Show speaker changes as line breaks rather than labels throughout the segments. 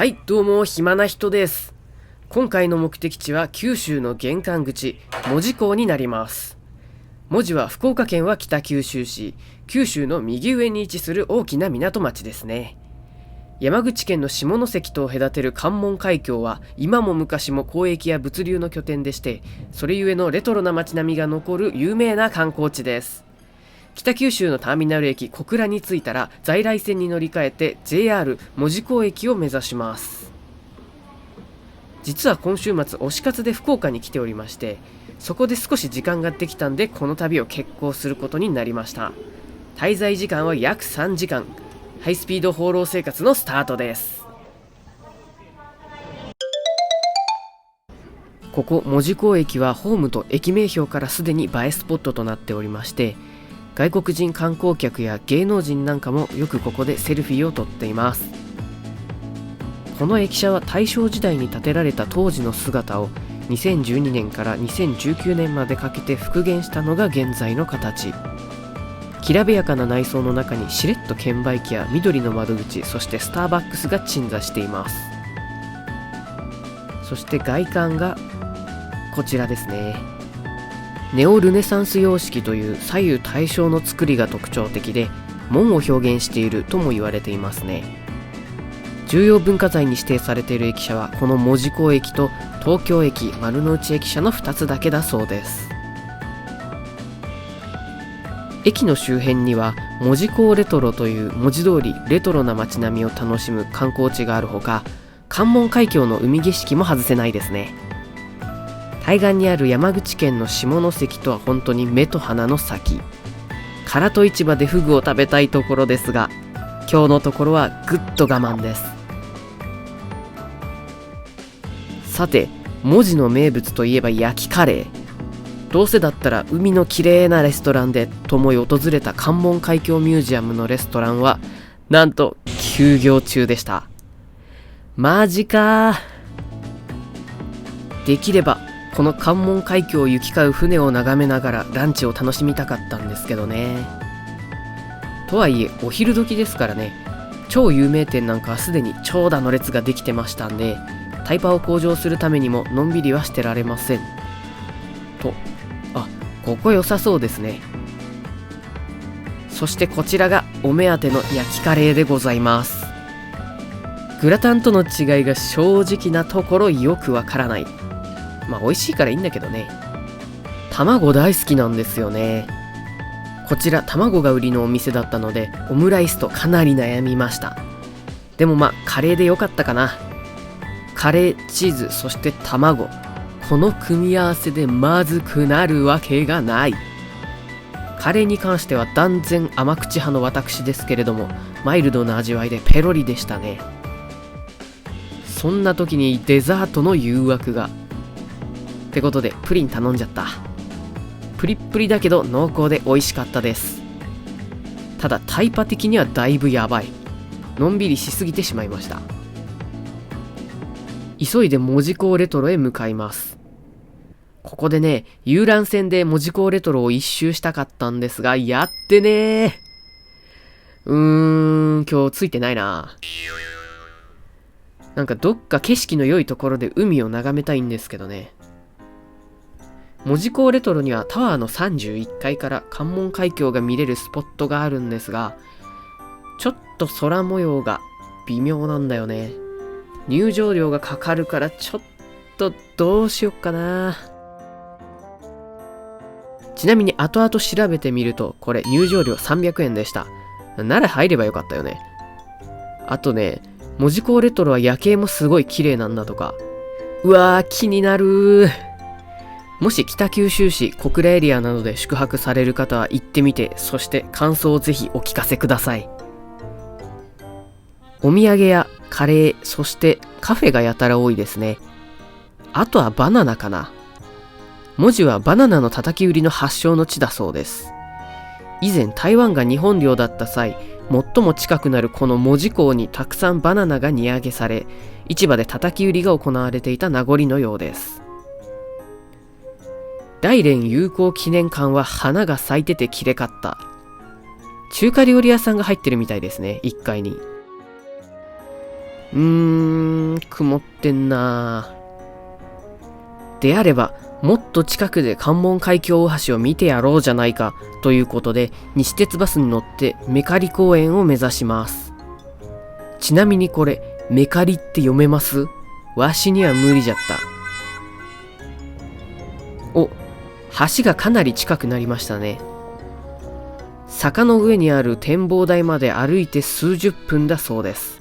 はい、どうも、暇な人です。今回の目的地は九州の玄関口、門司港になります。門司は福岡県は北九州市、九州の右上に位置する大きな港町ですね。山口県の下関とを隔てる関門海峡は今も昔も交易や物流の拠点でして、それゆえのレトロな街並みが残る有名な観光地です。北九州のターミナル駅小倉に着いたら在来線に乗り換えて JR 門司港駅を目指します。実は今週末推し活で福岡に来ておりまして、そこで少し時間ができたんでこの旅を決行することになりました。滞在時間は約3時間、ハイスピード放浪生活のスタートです。ここ門司港駅はホームと駅名標からすでに映えスポットとなっておりまして、外国人観光客や芸能人なんかもよくここでセルフィーを撮っています。この駅舎は大正時代に建てられた当時の姿を2012年から2019年までかけて復元したのが現在の形。きらびやかな内装の中にしれっと券売機や緑の窓口、そしてスターバックスが鎮座しています。そして外観がこちらですね。ネオルネサンス様式という左右対称の作りが特徴的で、門を表現しているとも言われていますね。重要文化財に指定されている駅舎はこの門司港駅と東京駅丸の内駅舎の2つだけだそうです。駅の周辺には門司港レトロという文字通りレトロな街並みを楽しむ観光地があるほか、関門海峡の海景色も外せないですね。対岸にある山口県の下関とは本当に目と鼻の先。唐戸市場でフグを食べたいところですが、今日のところはぐっと我慢です。さて、門司の名物といえば焼きカレー。どうせだったら海のきれいなレストランでと思い訪れた関門海峡ミュージアムのレストランはなんと休業中でした。マジかー。できればこの関門海峡を行き交う船を眺めながらランチを楽しみたかったんですけどね。とはいえお昼時ですからね、超有名店なんかはすでに長蛇の列ができてましたんで、タイパを向上するためにものんびりはしてられませんと。ここ良さそうですね。そしてこちらがお目当ての焼きカレーでございます。グラタンとの違いが正直なところよくわからない。美味しいからいいんだけどね。卵大好きなんですよね。こちら卵が売りのお店だったのでオムライスとかなり悩みました。でもカレーでよかったかな。カレー、チーズ、そして卵、この組み合わせでまずくなるわけがない。カレーに関しては断然甘口派の私ですけれども、マイルドな味わいでペロリでしたね。そんな時にデザートの誘惑が。ってことでプリン頼んじゃった。プリップリだけど濃厚で美味しかったです。ただタイパ的にはだいぶやばい。のんびりしすぎてしまいました。急いで門司港レトロへ向かいます。ここでね、遊覧船で門司港レトロを一周したかったんですが、やってねー。今日ついてないな。なんかどっか景色の良いところで海を眺めたいんですけどね。門司港レトロにはタワーの31階から関門海峡が見れるスポットがあるんですが、ちょっと空模様が微妙なんだよね。入場料がかかるからちょっとどうしよっかな。ちなみに後々調べてみると、これ入場料300円でした。なら入ればよかったよね。あとね、門司港レトロは夜景もすごい綺麗なんだとか。うわー、気になるー。もし北九州市小倉エリアなどで宿泊される方は行ってみて、そして感想をぜひお聞かせください。お土産やカレー、そしてカフェがやたら多いですね。あとはバナナかな。門司はバナナの叩き売りの発祥の地だそうです。以前台湾が日本領だった際、最も近くなるこの門司港にたくさんバナナが荷揚げされ、市場で叩き売りが行われていた名残のようです。大連友好記念館は花が咲いててきれかった。中華料理屋さんが入ってるみたいですね、1階に。曇ってんな。であれば、もっと近くで関門海峡大橋を見てやろうじゃないかということで、西鉄バスに乗ってメカリ公園を目指します。ちなみにこれ、メカリって読めます？わしには無理じゃった。お、橋がかなり近くなりましたね。坂の上にある展望台まで歩いて数十分だそうです。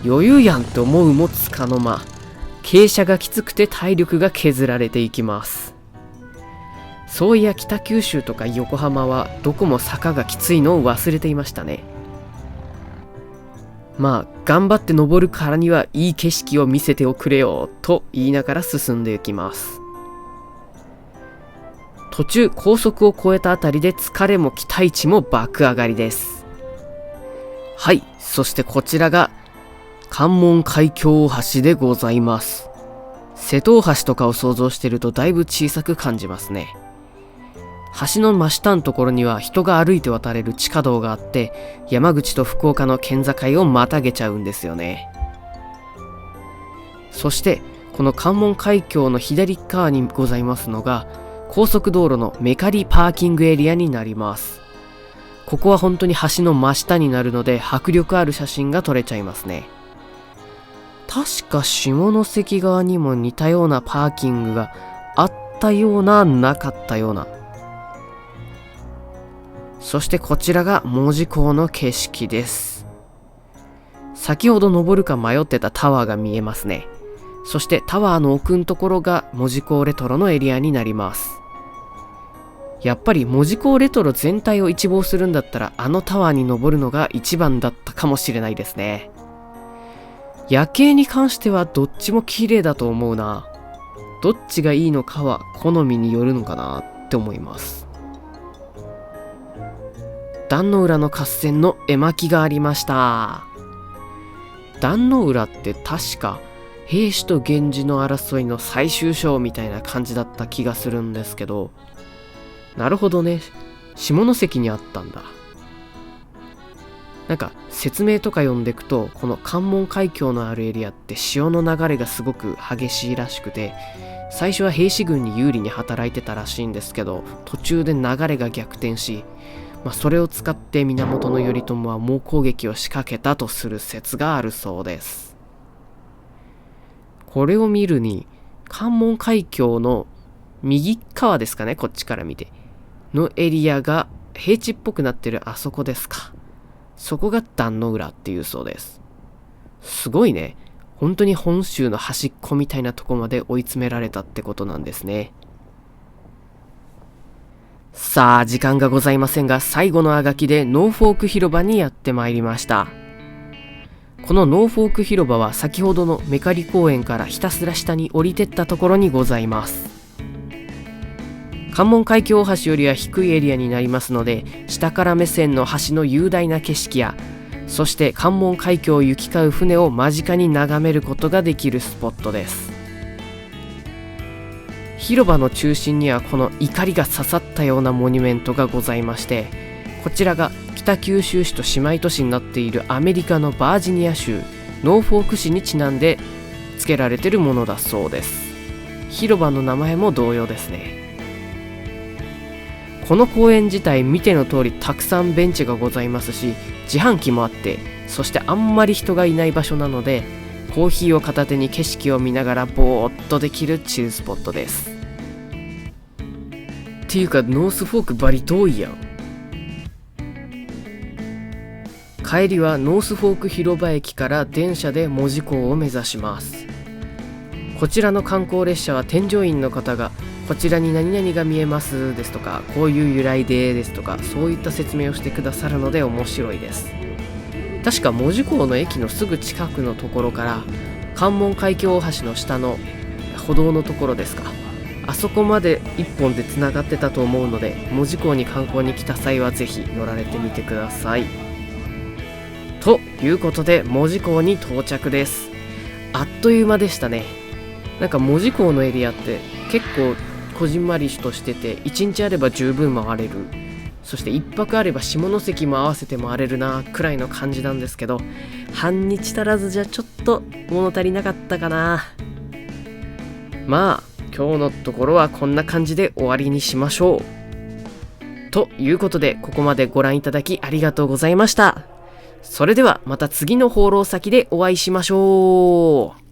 余裕やんって思うもつかの間、傾斜がきつくて体力が削られていきます。そういや北九州とか横浜はどこも坂がきついのを忘れていましたね。まあ頑張って登るからにはいい景色を見せておくれよと言いながら進んでいきます。途中高速を越えたあたりで疲れも期待値も爆上がりです。はい、そしてこちらが関門海峡大橋でございます。瀬戸大橋とかを想像しているとだいぶ小さく感じますね。橋の真下のところには人が歩いて渡れる地下道があって、山口と福岡の県境をまたげちゃうんですよね。そしてこの関門海峡の左側にございますのが高速道路のメカリパーキングエリアになります。ここは本当に橋の真下になるので迫力ある写真が撮れちゃいますね。確か下関側にも似たようなパーキングがあったような、なかったような。そしてこちらが門司港の景色です。先ほど登るか迷ってたタワーが見えますね。そしてタワーの奥のところが門司港レトロのエリアになります。やっぱり門司港レトロ全体を一望するんだったらあのタワーに登るのが一番だったかもしれないですね。夜景に関してはどっちも綺麗だと思うな。どっちがいいのかは好みによるのかなって思います。壇ノ浦の合戦の絵巻がありました。壇ノ浦って確か平氏と源氏の争いの最終章みたいな感じだった気がするんですけど、なるほどね、下関にあったんだ。なんか説明とか読んでいくと、この関門海峡のあるエリアって潮の流れがすごく激しいらしくて、最初は平氏軍に有利に働いてたらしいんですけど、途中で流れが逆転し、それを使って源頼朝は猛攻撃を仕掛けたとする説があるそうです。これを見るに関門海峡の右側ですかね、こっちから見てのエリアが平地っぽくなってるあそこですか。そこが壇ノ浦っていうそうです。すごいね。本当に本州の端っこみたいなとこまで追い詰められたってことなんですね。さあ時間がございませんが、最後のあがきでノーフォーク広場にやってまいりました。このノーフォーク広場は先ほどのメカリ公園からひたすら下に降りてったところにございます。関門海峡大橋よりは低いエリアになりますので、下から目線の橋の雄大な景色や、そして関門海峡を行き交う船を間近に眺めることができるスポットです。広場の中心にはこの怒りが刺さったようなモニュメントがございまして、こちらが北九州市と姉妹都市になっているアメリカのバージニア州ノーフォーク市にちなんで付けられているものだそうです。広場の名前も同様ですね。この公園自体見ての通りたくさんベンチがございますし、自販機もあって、そしてあんまり人がいない場所なので、コーヒーを片手に景色を見ながらぼーっとできるチルスポットです。っていうかノースフォークバリ遠いやん。帰りはノースフォーク広場駅から電車で門司港を目指します。こちらの観光列車は添乗員の方がこちらに何々が見えますですとか、こういう由来でですとか、そういった説明をしてくださるので面白いです。確か門司港の駅のすぐ近くのところから関門海峡大橋の下の歩道のところですか、あそこまで一本でつながってたと思うので、門司港に観光に来た際はぜひ乗られてみてください。ということで門司港に到着です。あっという間でしたね。なんか門司港のエリアって結構こじんまりとしてて、1日あれば十分回れる、そして1泊あれば下関も合わせて回れるなくらいの感じなんですけど、半日足らずじゃちょっと物足りなかったかな。まあ今日のところはこんな感じで終わりにしましょう。ということで、ここまでご覧いただきありがとうございました。それではまた次の放浪先でお会いしましょう。